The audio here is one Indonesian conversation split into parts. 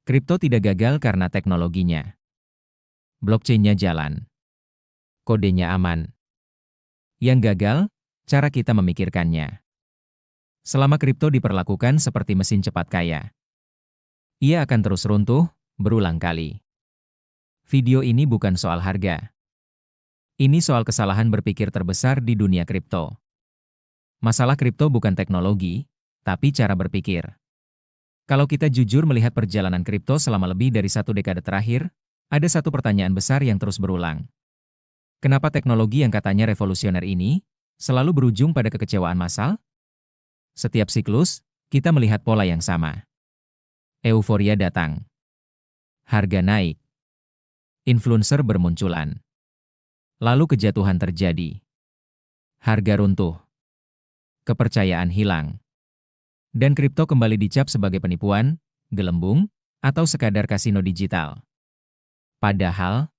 Kripto tidak gagal karena teknologinya. Blockchain-nya jalan. Kodenya aman. Yang gagal, cara kita memikirkannya. Selama kripto diperlakukan seperti mesin cepat kaya, ia akan terus runtuh, berulang kali. Video ini bukan soal harga. Ini soal kesalahan berpikir terbesar di dunia kripto. Masalah kripto bukan teknologi, tapi cara berpikir. Kalau kita jujur melihat perjalanan kripto selama lebih dari 1 dekade terakhir, ada satu pertanyaan besar yang terus berulang. Kenapa teknologi yang katanya revolusioner ini selalu berujung pada kekecewaan massal? Setiap siklus, kita melihat pola yang sama. Euforia datang. Harga naik. Influencer bermunculan. Lalu kejatuhan terjadi. Harga runtuh. Kepercayaan hilang. Dan kripto kembali dicap sebagai penipuan, gelembung, atau sekadar kasino digital. Padahal,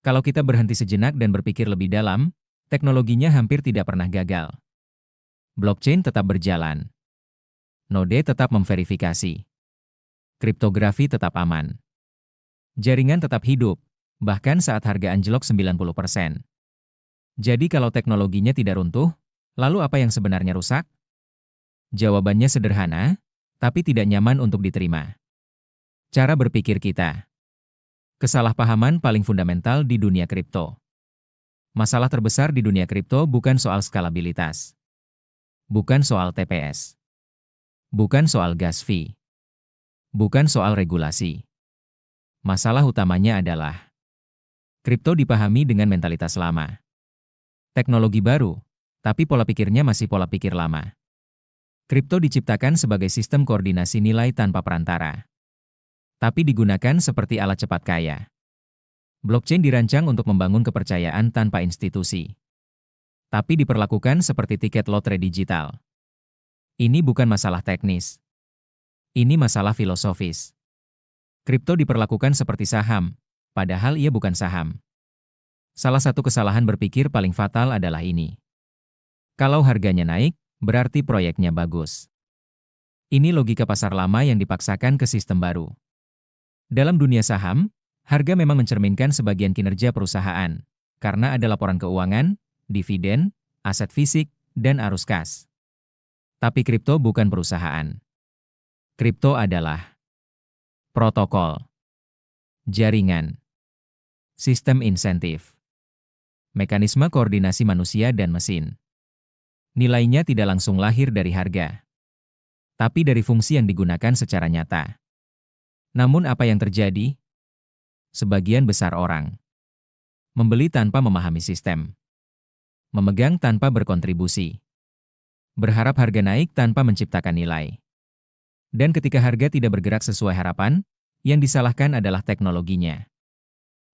kalau kita berhenti sejenak dan berpikir lebih dalam, teknologinya hampir tidak pernah gagal. Blockchain tetap berjalan. Node tetap memverifikasi. Kriptografi tetap aman. Jaringan tetap hidup, bahkan saat harga anjlok 90%. Jadi kalau teknologinya tidak runtuh, lalu apa yang sebenarnya rusak? Jawabannya sederhana, tapi tidak nyaman untuk diterima. Cara berpikir kita. Kesalahpahaman paling fundamental di dunia kripto. Masalah terbesar di dunia kripto bukan soal skalabilitas. Bukan soal TPS. Bukan soal gas fee. Bukan soal regulasi. Masalah utamanya adalah kripto dipahami dengan mentalitas lama. Teknologi baru, tapi pola pikirnya masih pola pikir lama. Kripto diciptakan sebagai sistem koordinasi nilai tanpa perantara, tapi digunakan seperti alat cepat kaya. Blockchain dirancang untuk membangun kepercayaan tanpa institusi, tapi diperlakukan seperti tiket lotre digital. Ini bukan masalah teknis. Ini masalah filosofis. Kripto diperlakukan seperti saham, padahal ia bukan saham. Salah satu kesalahan berpikir paling fatal adalah ini. Kalau harganya naik, berarti proyeknya bagus. Ini logika pasar lama yang dipaksakan ke sistem baru. Dalam dunia saham, harga memang mencerminkan sebagian kinerja perusahaan, karena ada laporan keuangan, dividen, aset fisik, dan arus kas. Tapi kripto bukan perusahaan. Kripto adalah protokol, jaringan, sistem insentif, mekanisme koordinasi manusia dan mesin. Nilainya tidak langsung lahir dari harga, tapi dari fungsi yang digunakan secara nyata. Namun apa yang terjadi? Sebagian besar orang membeli tanpa memahami sistem, memegang tanpa berkontribusi, berharap harga naik tanpa menciptakan nilai. Dan ketika harga tidak bergerak sesuai harapan, yang disalahkan adalah teknologinya.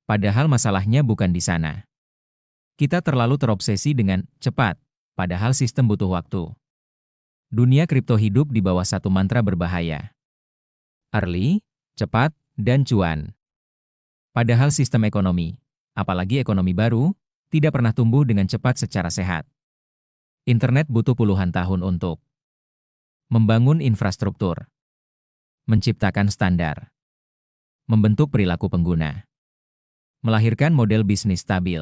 Padahal masalahnya bukan di sana. Kita terlalu terobsesi dengan cepat, padahal sistem butuh waktu. Dunia kripto hidup di bawah satu mantra berbahaya. Early, cepat, dan cuan. Padahal sistem ekonomi, apalagi ekonomi baru, tidak pernah tumbuh dengan cepat secara sehat. Internet butuh puluhan tahun untuk membangun infrastruktur, menciptakan standar, membentuk perilaku pengguna, melahirkan model bisnis stabil.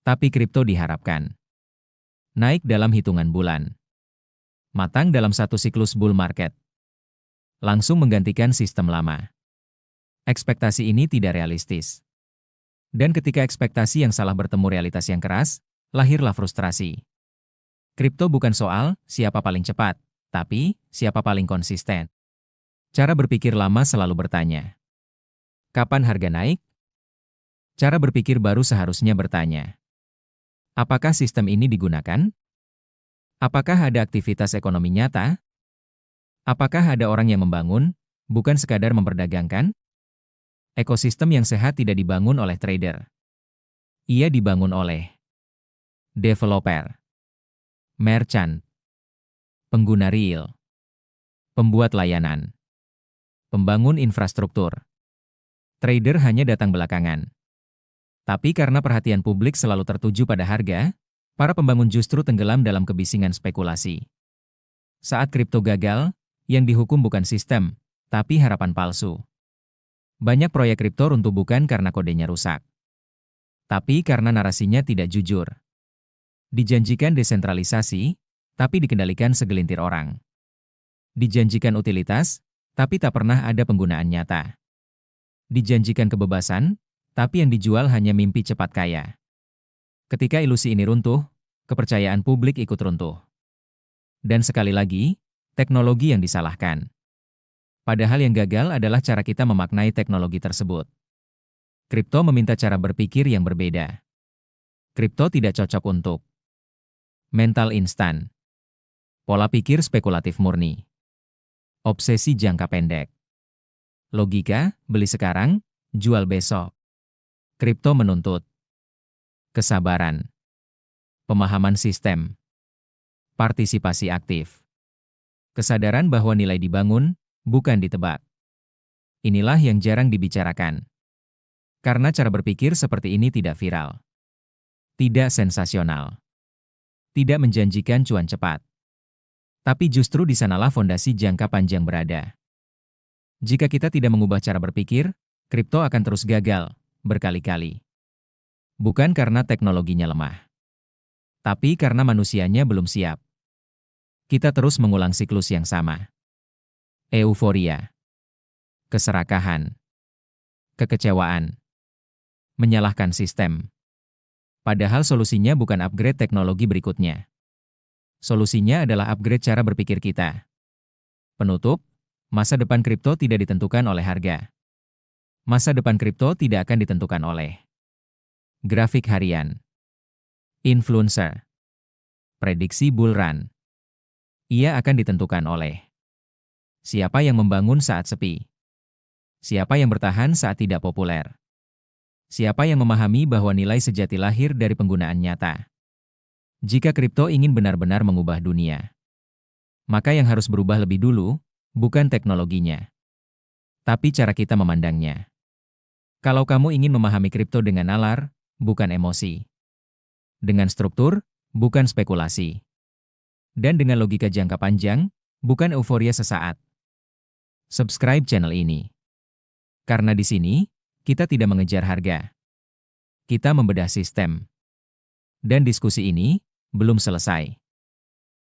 Tapi kripto diharapkan naik dalam hitungan bulan, matang dalam satu siklus bull market, langsung menggantikan sistem lama. Ekspektasi ini tidak realistis. Dan ketika ekspektasi yang salah bertemu realitas yang keras, lahirlah frustrasi. Kripto bukan soal siapa paling cepat, tapi siapa paling konsisten. Cara berpikir lama selalu bertanya, kapan harga naik? Cara berpikir baru seharusnya bertanya, apakah sistem ini digunakan? Apakah ada aktivitas ekonomi nyata? Apakah ada orang yang membangun, bukan sekadar memperdagangkan? Ekosistem yang sehat tidak dibangun oleh trader. Ia dibangun oleh developer, merchant, pengguna real, pembuat layanan, pembangun infrastruktur. Trader hanya datang belakangan. Tapi karena perhatian publik selalu tertuju pada harga, para pembangun justru tenggelam dalam kebisingan spekulasi. Saat kripto gagal, yang dihukum bukan sistem, tapi harapan palsu. Banyak proyek kripto runtuh bukan karena kodenya rusak, tapi karena narasinya tidak jujur. Dijanjikan desentralisasi, tapi dikendalikan segelintir orang. Dijanjikan utilitas, tapi tak pernah ada penggunaan nyata. Dijanjikan kebebasan, tapi yang dijual hanya mimpi cepat kaya. Ketika ilusi ini runtuh, kepercayaan publik ikut runtuh. Dan sekali lagi, teknologi yang disalahkan. Padahal yang gagal adalah cara kita memaknai teknologi tersebut. Kripto meminta cara berpikir yang berbeda. Kripto tidak cocok untuk mental instan, pola pikir spekulatif murni, obsesi jangka pendek, logika, beli sekarang, jual besok. Kripto menuntut kesabaran, pemahaman sistem, partisipasi aktif, kesadaran bahwa nilai dibangun, bukan ditebak. Inilah yang jarang dibicarakan. Karena cara berpikir seperti ini tidak viral, tidak sensasional, tidak menjanjikan cuan cepat. Tapi justru di sanalah fondasi jangka panjang berada. Jika kita tidak mengubah cara berpikir, kripto akan terus gagal, berkali-kali. Bukan karena teknologinya lemah, tapi karena manusianya belum siap. Kita terus mengulang siklus yang sama. Euforia, keserakahan, kekecewaan, menyalahkan sistem. Padahal solusinya bukan upgrade teknologi berikutnya. Solusinya adalah upgrade cara berpikir kita. Penutup, masa depan kripto tidak ditentukan oleh harga. Masa depan kripto tidak akan ditentukan oleh grafik harian, influencer, prediksi bull run. Ia akan ditentukan oleh siapa yang membangun saat sepi, siapa yang bertahan saat tidak populer, siapa yang memahami bahwa nilai sejati lahir dari penggunaan nyata. Jika kripto ingin benar-benar mengubah dunia, maka yang harus berubah lebih dulu, bukan teknologinya, tapi cara kita memandangnya. Kalau kamu ingin memahami kripto dengan nalar, bukan emosi, dengan struktur, bukan spekulasi, dan dengan logika jangka panjang, bukan euforia sesaat, subscribe channel ini. Karena di sini, kita tidak mengejar harga. Kita membedah sistem. Dan diskusi ini belum selesai.